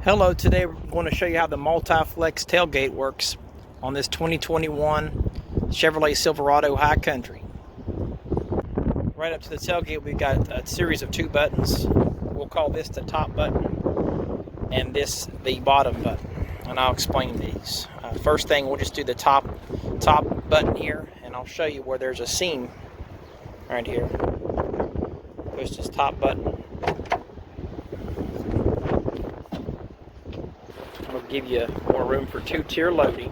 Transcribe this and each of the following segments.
Hello, today we're going to show you how the Multiflex Tailgate works on this 2021 Chevrolet Silverado High Country. Right up to the tailgate we've got a series of two buttons. We'll call this the top button and this the bottom button, and I'll explain these. First thing, we'll just do the top button here, and I'll show you where there's a seam right here. Push this top button. Will give you more room for two-tier loading.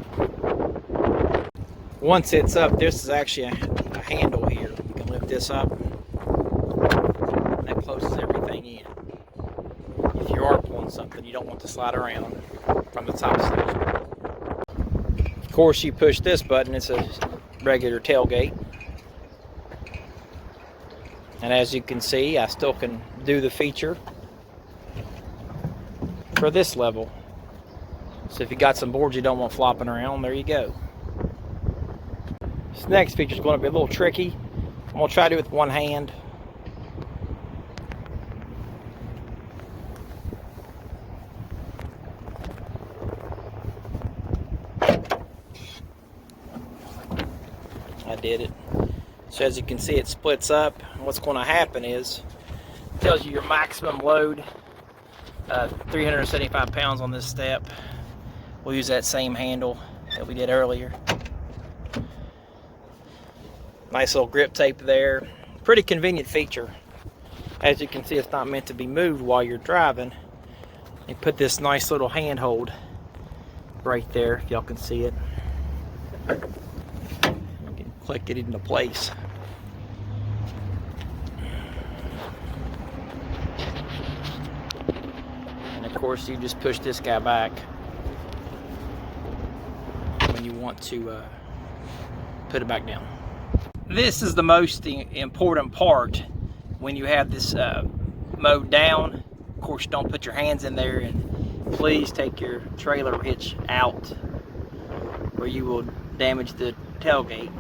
Once it's up, this is actually a handle here. You can lift this up. That closes everything in. If you are pulling something, you don't want to slide around from the top section. Of course, you push this button, it's a regular tailgate. And as you can see, I still can do the feature for this level. So if you got some boards you don't want flopping around, there you go. This next feature is going to be a little tricky. I'm going to try to do it with one hand. I did it. So as you can see, it splits up. What's going to happen is it tells you your maximum load, 375 pounds on this step. We'll use that same handle that we did earlier. Nice little grip tape there. Pretty convenient feature. As you can see, it's not meant to be moved while you're driving. You put this nice little handhold right there, if y'all can see it. You can click it into place. And of course, you just push this guy back when you want to put it back down. This is the most important part when you have this mowed down. Of course, don't put your hands in there, and please take your trailer hitch out, or you will damage the tailgate.